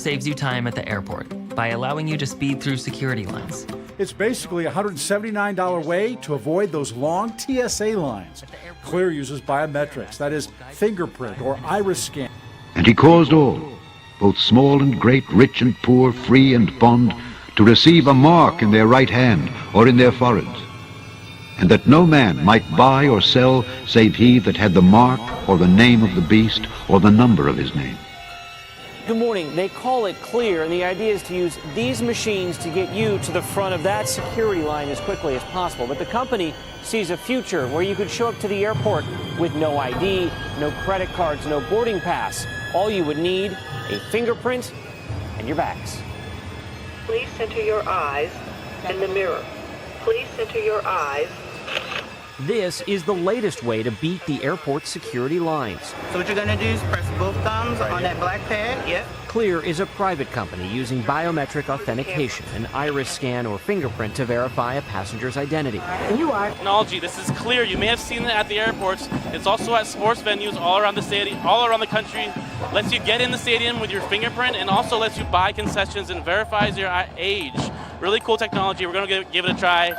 saves you time at the airport by allowing you to speed through security lines. It's basically a $179 way to avoid those long TSA lines. Clear uses biometrics, that is, fingerprint or iris scan. And he caused all, both small and great, rich and poor, free and bond, to receive a mark in their right hand or in their foreheads, and that no man might buy or sell save he that had the mark or the name of the beast or the number of his name. Good morning. They call it Clear, and the idea is to use these machines to get you to the front of that security line as quickly as possible. But the company sees a future where you could show up to the airport with no ID, no credit cards, no boarding pass. All you would need, a fingerprint and your bags. Please center your eyes in the mirror. Please center your eyes. This is the latest way to beat the airport security lines. So what you're going to do is press both thumbs on that black pad. Yep. Clear is a private company using biometric authentication, an iris scan or fingerprint to verify a passenger's identity. And you are. Technology. This is Clear. You may have seen it at the airports. It's also at sports venues all around the stadium, all around the country. Lets you get in the stadium with your fingerprint and also lets you buy concessions and verifies your age. Really cool technology. We're going to give it a try.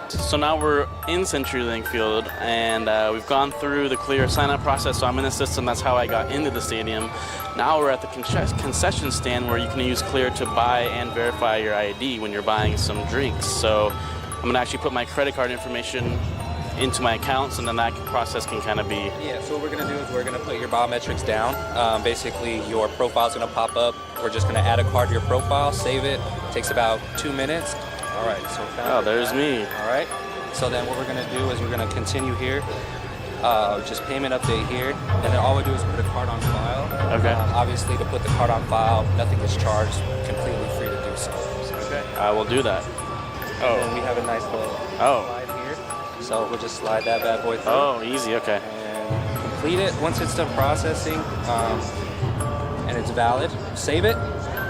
So now we're in CenturyLink Field, and we've gone through the Clear sign-up process, so I'm in the system. That's how I got into the stadium. Now we're at the concession stand where you can use Clear to buy and verify your ID when you're buying some drinks. So I'm going to actually put my credit card information into my accounts, and then that process can kind of be... Yeah, so what we're going to do is we're going to put your biometrics down. Basically, your profile's going to pop up. We're just going to add a card to your profile, save it. Takes about 2 minutes. All right, so oh, there's me. All right, so then what we're gonna do is we're gonna continue here, just payment update here, and then all we do is put a card on file. Okay. Obviously, to put the card on file, nothing is charged, completely free to do so. Okay. I will do that. Oh. And we have a nice little slide here, so we'll just slide that bad boy through. Oh, easy, okay. And complete it. Once it's done processing, and it's valid, save it.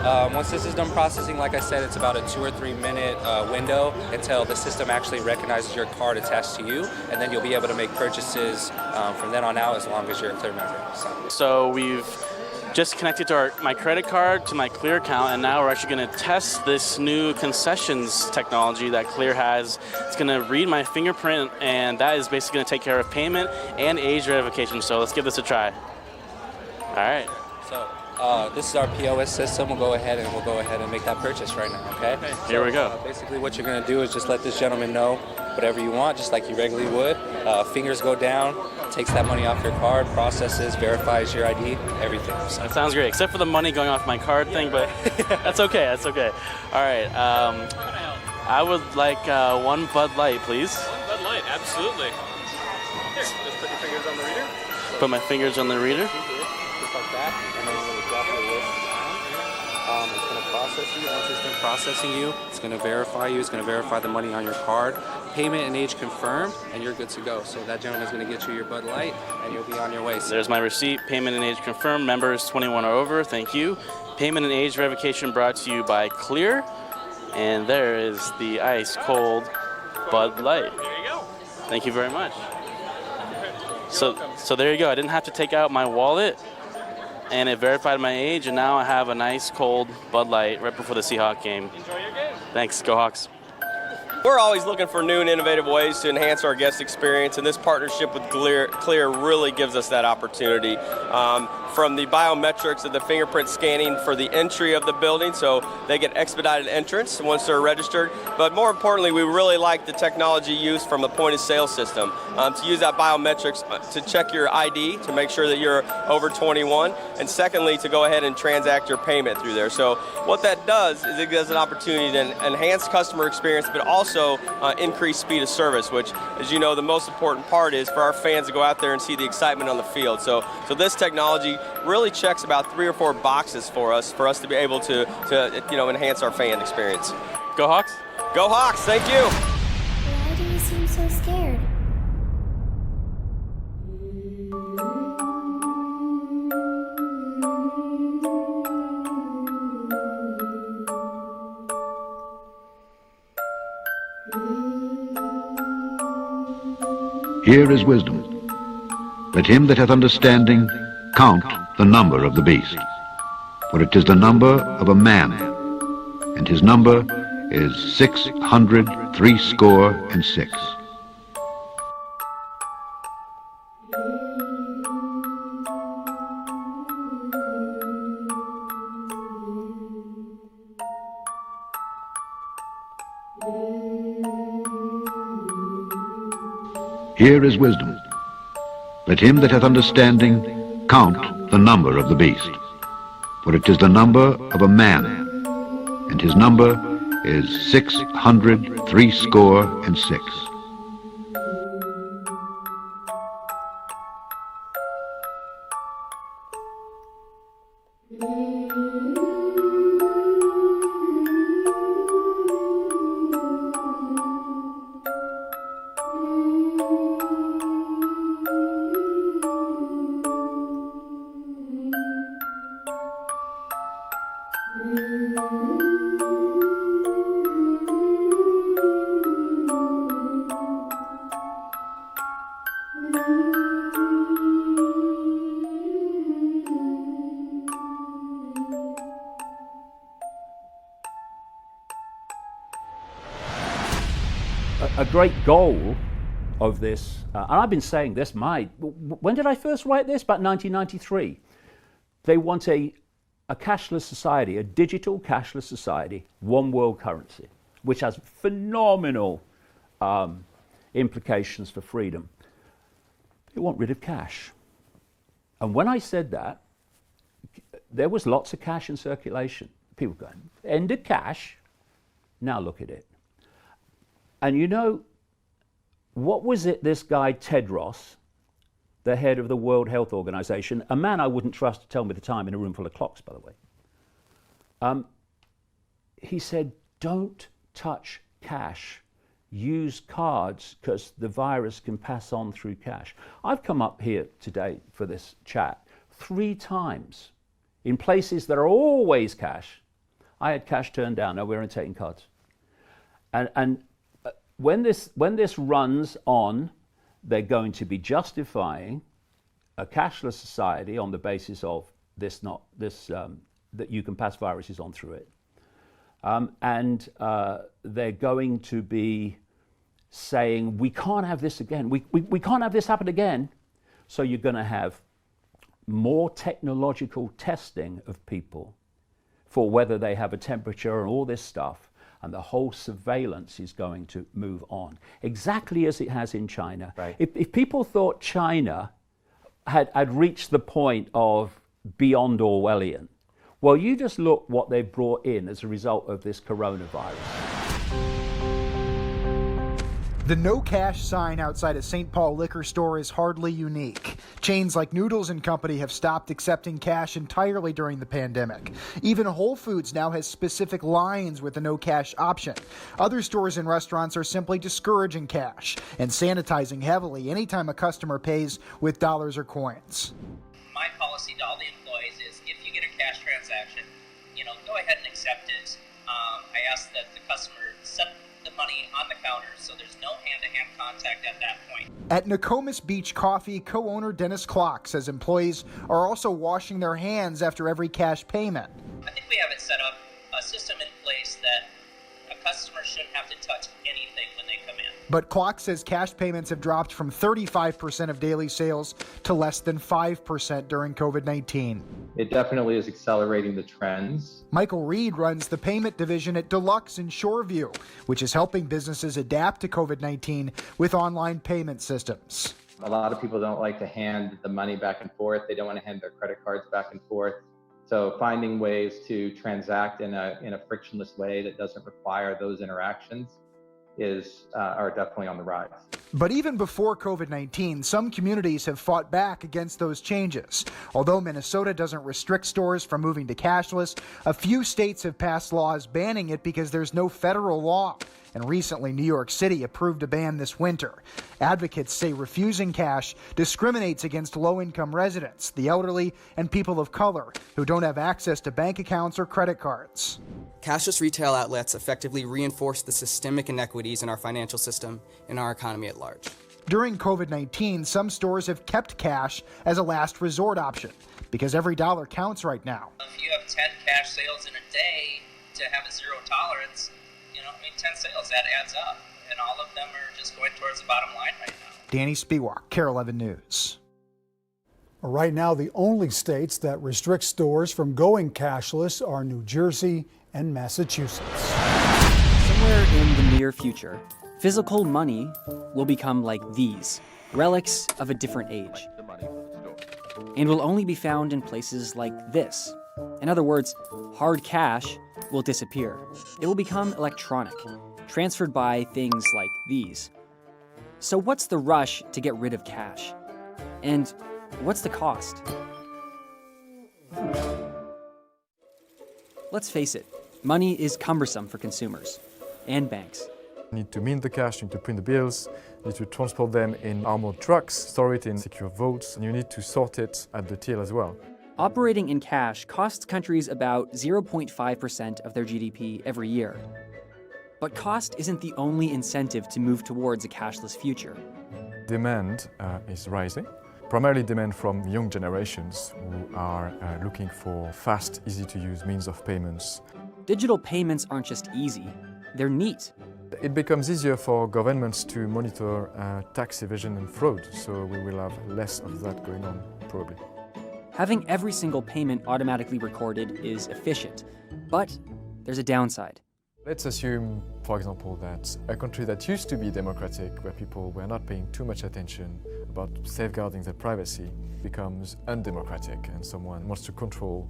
Once this is done processing, like I said, it's about a 2 or 3 minute window until the system actually recognizes your card attached to you, and then you'll be able to make purchases from then on out as long as you're a Clear member. So we've just connected to my credit card to my Clear account, and now we're actually going to test this new concessions technology that Clear has. It's going to read my fingerprint, and that is basically going to take care of payment and age verification. So let's give this a try. All right. So. This is our POS system. We'll go ahead and make that purchase right now, okay? Here we go. Basically what you're going to do is just let this gentleman know whatever you want, just like you regularly would. Fingers go down, takes that money off your card, processes, verifies your ID, everything. That sounds great, except for the money going off my card thing, but that's okay, that's okay. All right, I would like 1 Bud Light, please. 1 Bud Light, absolutely. Here, just put your fingers on the reader. Put my fingers on the reader. Just like that, and then we'll drop your wrist down. It's going to process you. Once it's done processing you, it's going to verify you. It's going to verify the money on your card. Payment and age confirmed, and you're good to go. So that gentleman's going to get you your Bud Light, and you'll be on your way. There's my receipt. Payment and age confirmed. Members 21 or over. Thank you. Payment and age verification brought to you by Clear. And there is the ice cold Bud Light. There you go. Thank you very much. So there you go. I didn't have to take out my wallet, and it verified my age, and now I have a nice cold Bud Light right before the Seahawks game. Enjoy your game. Thanks. Go Hawks. We're always looking for new and innovative ways to enhance our guest experience, and this partnership with Clear really gives us that opportunity. From the biometrics of the fingerprint scanning for the entry of the building, so they get expedited entrance once they're registered. But more importantly, we really like the technology used from the point-of-sale system to use that biometrics to check your ID to make sure that you're over 21, and secondly, to go ahead and transact your payment through there. So what that does is it gives an opportunity to enhance customer experience, but also increase speed of service, which, as you know, the most important part is for our fans to go out there and see the excitement on the field. So this technology really checks about 3 or 4 boxes for us to be able to enhance our fan experience. Go Hawks! Go Hawks! Thank you. Why do you seem so scared? Here is wisdom. Let him that hath understanding count the number of the beast, for it is the number of a man, and his number is 666. Here is wisdom. Let him that hath understanding count the number of the beast, for it is the number of a man, and his number is 666. A great goal of this, and I've been saying this, when did I first write this? About 1993. They want a cashless society, a digital cashless society, one world currency, which has phenomenal implications for freedom. They want rid of cash. And when I said that, there was lots of cash in circulation. People going, end of cash? Now look at it. And you know, what was it this guy Tedros, the head of the World Health Organization, a man I wouldn't trust to tell me the time in a room full of clocks, by the way, he said, don't touch cash. Use cards because the virus can pass on through cash. I've come up here today for this chat 3 times in places that are always cash. I had cash turned down. No, we're only taking cards. And when this runs on, they're going to be justifying a cashless society on the basis of that you can pass viruses on through it. And they're going to be saying, we can't have this again. We can't have this happen again. So you're going to have more technological testing of people for whether they have a temperature and all this stuff. And the whole surveillance is going to move on, exactly as it has in China. Right. If people thought China had reached the point of beyond Orwellian, well, you just look what they've brought in as a result of this coronavirus. The no cash sign outside a St. Paul liquor store is hardly unique. Chains like Noodles & Company have stopped accepting cash entirely during the pandemic. Even Whole Foods now has specific lines with the no cash option. Other stores and restaurants are simply discouraging cash and sanitizing heavily anytime a customer pays with dollars or coins. My policy to all the employees is if you get a cash transaction, go ahead and accept it. I ask that the customer set the money on the counter so there's no hand-to-hand contact at that point. At Nokomis Beach Coffee, co-owner Dennis Klock says employees are also washing their hands after every cash payment. I think we have it set up, a system in place that a customer shouldn't have to touch anything when they come in. But Klock says cash payments have dropped from 35% of daily sales to less than 5% during COVID-19. It definitely is accelerating the trends. Michael Reed runs the payment division at Deluxe in Shoreview, which is helping businesses adapt to COVID-19 with online payment systems. A lot of people don't like to hand the money back and forth. They don't want to hand their credit cards back and forth. So finding ways to transact in a frictionless way that doesn't require those interactions are definitely on the rise. But even before COVID-19, some communities have fought back against those changes. Although Minnesota doesn't restrict stores from moving to cashless, a few states have passed laws banning it because there's no federal law. And recently, New York City approved a ban this winter. Advocates say refusing cash discriminates against low-income residents, the elderly, and people of color who don't have access to bank accounts or credit cards. Cashless retail outlets effectively reinforce the systemic inequities in our financial system and our economy at large. During COVID-19, some stores have kept cash as a last resort option because every dollar counts right now. If you have 10 cash sales in a day to have a zero tolerance, 10 sales, that adds up. And all of them are just going towards the bottom line right now. Danny Spiewak, KARE 11 News. Right now, the only states that restrict stores from going cashless are New Jersey and Massachusetts. Somewhere in the near future, physical money will become like these, relics of a different age, and will only be found in places like this. In other words, hard cash will disappear. It will become electronic, transferred by things like these. So what's the rush to get rid of cash? And what's the cost? Let's face it, money is cumbersome for consumers and banks. You need to mint the cash, you need to print the bills, you need to transport them in armored trucks, store it in secure vaults, and you need to sort it at the till as well. Operating in cash costs countries about 0.5% of their GDP every year. But cost isn't the only incentive to move towards a cashless future. Demand is rising, primarily demand from young generations who are looking for fast, easy-to-use means of payments. Digital payments aren't just easy, they're neat. It becomes easier for governments to monitor tax evasion and fraud, so we will have less of that going on, probably. Having every single payment automatically recorded is efficient, but there's a downside. Let's assume, for example, that a country that used to be democratic, where people were not paying too much attention about safeguarding their privacy, becomes undemocratic and someone wants to control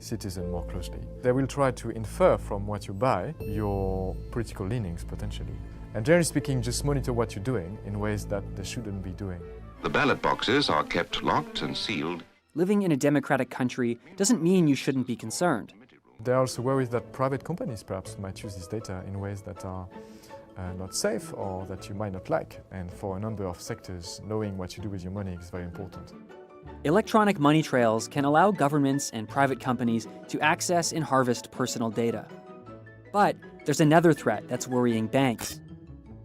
citizens more closely. They will try to infer from what you buy your political leanings, potentially. And generally speaking, just monitor what you're doing in ways that they shouldn't be doing. The ballot boxes are kept locked and sealed. Living in a democratic country doesn't mean you shouldn't be concerned. There are also worries that private companies perhaps might use this data in ways that are not safe or that you might not like. And for a number of sectors, knowing what you do with your money is very important. Electronic money trails can allow governments and private companies to access and harvest personal data. But there's another threat that's worrying banks: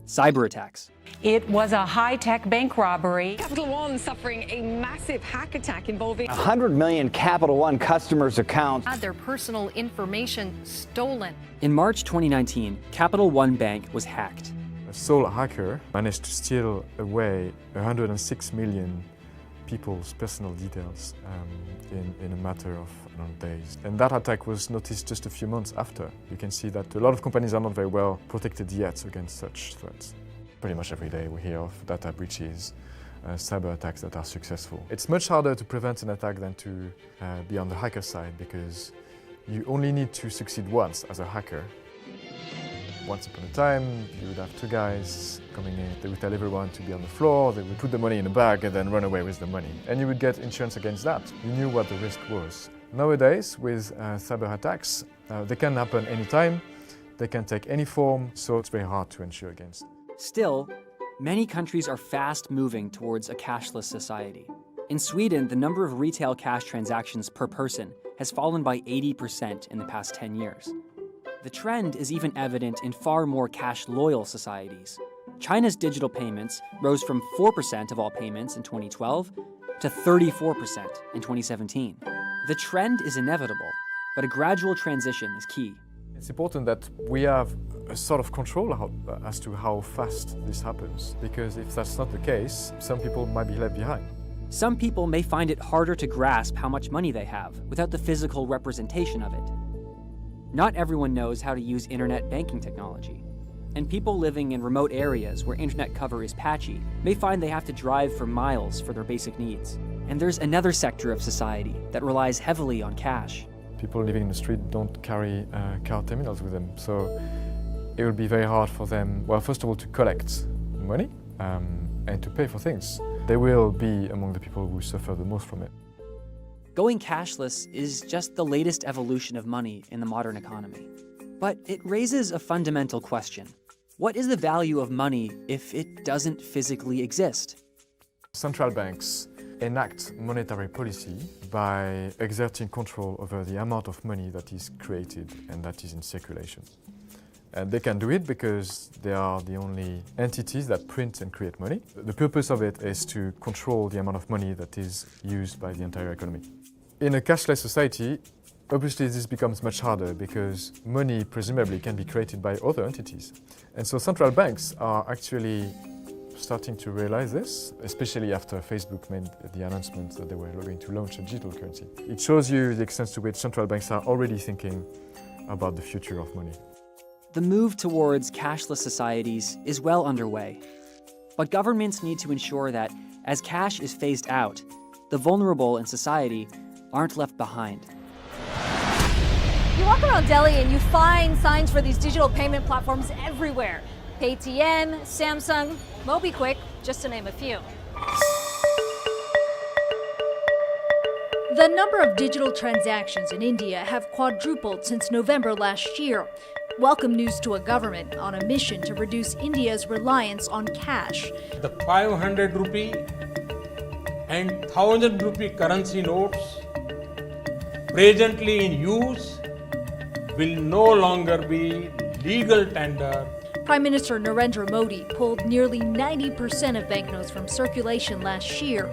cyber attacks. It was a high-tech bank robbery. Capital One suffering a massive hack attack involving 100 million Capital One customers' accounts had their personal information stolen. In March 2019, Capital One Bank was hacked. A sole hacker managed to steal away 106 million people's personal details in a matter of days. And that attack was noticed just a few months after. You can see that a lot of companies are not very well protected yet against such threats. Pretty much every day we hear of data breaches, cyber attacks that are successful. It's much harder to prevent an attack than to be on the hacker side, because you only need to succeed once as a hacker. Once upon a time, you would have two guys coming in. They would tell everyone to be on the floor, they would put the money in a bag and then run away with the money. And you would get insurance against that. You knew what the risk was. Nowadays, with cyber attacks, they can happen anytime, they can take any form, so it's very hard to insure against. Still, many countries are fast moving towards a cashless society. In Sweden, the number of retail cash transactions per person has fallen by 80% in the past 10 years. The trend is even evident in far more cash-loyal societies. China's digital payments rose from 4% of all payments in 2012 to 34% in 2017. The trend is inevitable, but a gradual transition is key. It's important that we have a sort of control as to how fast this happens, because if that's not the case, some people might be left behind. Some people may find it harder to grasp how much money they have without the physical representation of it. Not everyone knows how to use internet banking technology, and people living in remote areas where internet cover is patchy may find they have to drive for miles for their basic needs. And there's another sector of society that relies heavily on cash. People living in the street don't carry card terminals with them, so it will be very hard for them, well, first of all, to collect money and to pay for things. They will be among the people who suffer the most from it. Going cashless is just the latest evolution of money in the modern economy. But it raises a fundamental question. What is the value of money if it doesn't physically exist? Central banks enact monetary policy by exerting control over the amount of money that is created and that is in circulation. And they can do it because they are the only entities that print and create money. The purpose of it is to control the amount of money that is used by the entire economy. In a cashless society, Obviously, this becomes much harder because money presumably can be created by other entities. And so central banks are actually starting to realize this, especially after Facebook made the announcement that they were going to launch a digital currency. It shows you the extent to which central banks are already thinking about the future of money. The move towards cashless societies is well underway. But governments need to ensure that as cash is phased out, the vulnerable in society aren't left behind. You walk around Delhi and you find signs for these digital payment platforms everywhere. Paytm, Samsung, MobiKwik, just to name a few. The number of digital transactions in India have quadrupled since November last year. Welcome news to a government on a mission to reduce India's reliance on cash. The 500 rupee and 1000 rupee currency notes presently in use will no longer be legal tender. Prime Minister Narendra Modi pulled nearly 90% of banknotes from circulation last year.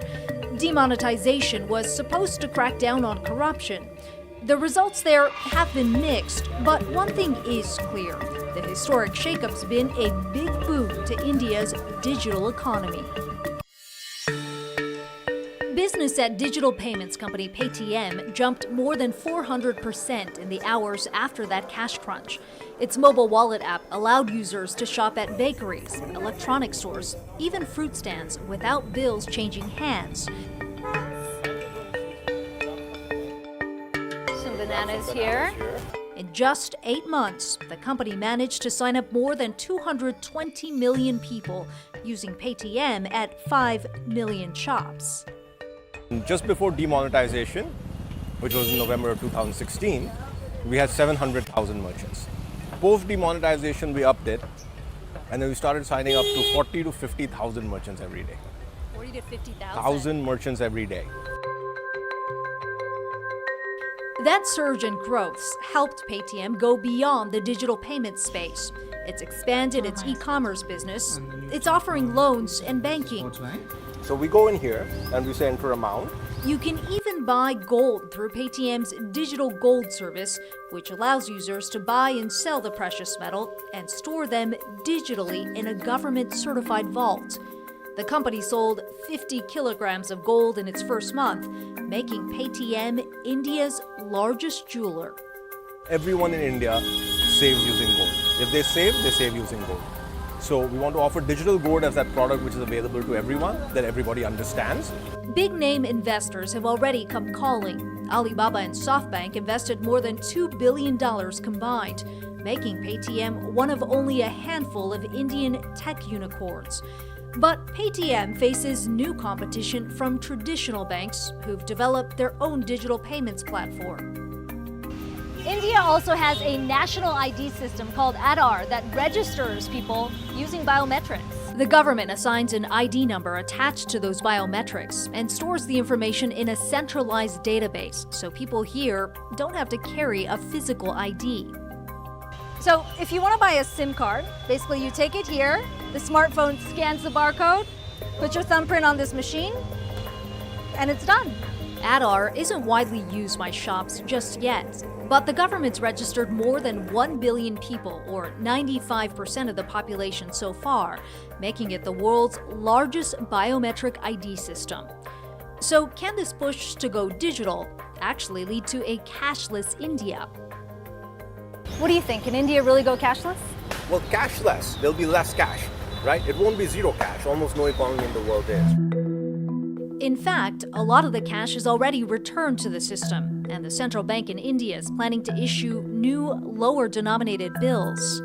Demonetization was supposed to crack down on corruption. The results there have been mixed, but one thing is clear. The historic shakeup's been a big boon to India's digital economy. Business at digital payments company Paytm jumped more than 400% in the hours after that cash crunch. Its mobile wallet app allowed users to shop at bakeries, electronic stores, even fruit stands without bills changing hands. Some bananas here. In just 8 months, the company managed to sign up more than 220 million people using Paytm at 5 million shops. Just before demonetization, which was in November of 2016, we had 700,000 merchants. Post demonetization, we upped it, and then we started signing up to 40 to 50,000 merchants every day. 40 to 50,000? 1,000 merchants every day. That surge in growth helped Paytm go beyond the digital payment space. It's expanded its e-commerce business. It's offering loans and banking. So we go in here and we say enter amount. You can even buy gold through Paytm's digital gold service, which allows users to buy and sell the precious metal and store them digitally in a government-certified vault. The company sold 50 kilograms of gold in its first month, making Paytm India's largest jeweler. Everyone in India saves using gold. If they save using gold. So we want to offer digital gold as that product which is available to everyone, that everybody understands. Big-name investors have already come calling. Alibaba and SoftBank invested more than $2 billion combined, making Paytm one of only a handful of Indian tech unicorns. But Paytm faces new competition from traditional banks who've developed their own digital payments platform. India also has a national ID system called Aadhaar that registers people using biometrics. The government assigns an ID number attached to those biometrics and stores the information in a centralized database so people here don't have to carry a physical ID. So if you want to buy a SIM card, basically you take it here, the smartphone scans the barcode, put your thumbprint on this machine, and it's done. Aadhaar isn't widely used by shops just yet, but the government's registered more than 1 billion people, or 95% of the population so far, making it the world's largest biometric ID system. So can this push to go digital actually lead to a cashless India? What do you think? Can India really go cashless? Well, cashless. There'll be less cash, right? It won't be zero cash. Almost no economy in the world is. In fact, a lot of the cash is already returned to the system, and the central bank in India is planning to issue new, lower-denominated bills.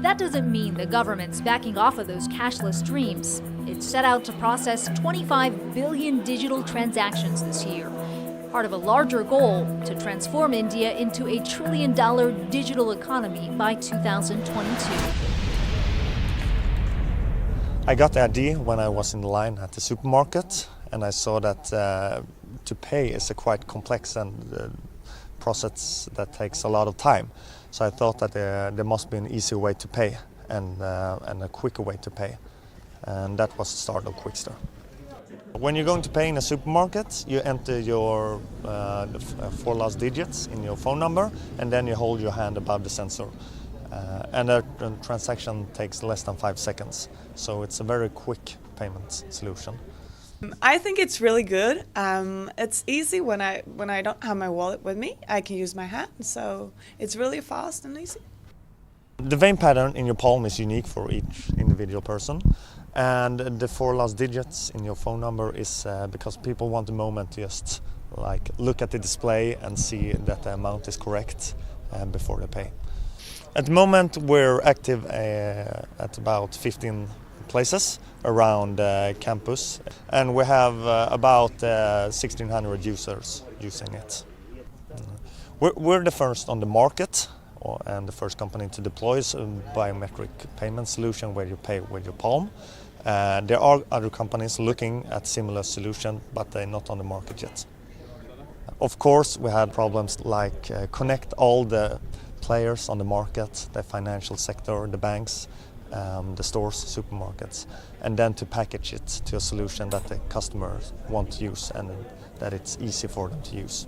That doesn't mean the government's backing off of those cashless dreams. It's set out to process 25 billion digital transactions this year, part of a larger goal to transform India into a $1 trillion digital economy by 2022. I got the ID when I was in the line at the supermarket, and I saw that to pay is a quite complex and process that takes a lot of time. So I thought that there must be an easier way to pay and a quicker way to pay, and that was the start of Quickster. When you're going to pay in a supermarket, you enter your the four last digits in your phone number, and then you hold your hand above the sensor. And a transaction takes less than 5 seconds, so it's a very quick payment solution. I think it's really good. It's easy when I don't have my wallet with me. I can use my hand, so it's really fast and easy. The vein pattern in your palm is unique for each individual person, and the four last digits in your phone number is because people want a moment to just like look at the display and see that the amount is correct before they pay. At the moment, we're active at about 15 places around campus, and we have about 1,600 users using it. We're the first on the market and the first company to deploy a biometric payment solution where you pay with your palm. There are other companies looking at similar solution, but they're not on the market yet. Of course, we had problems like connect all the players on the market, the financial sector, the banks, the stores, supermarkets, and then to package it to a solution that the customers want to use and that it's easy for them to use.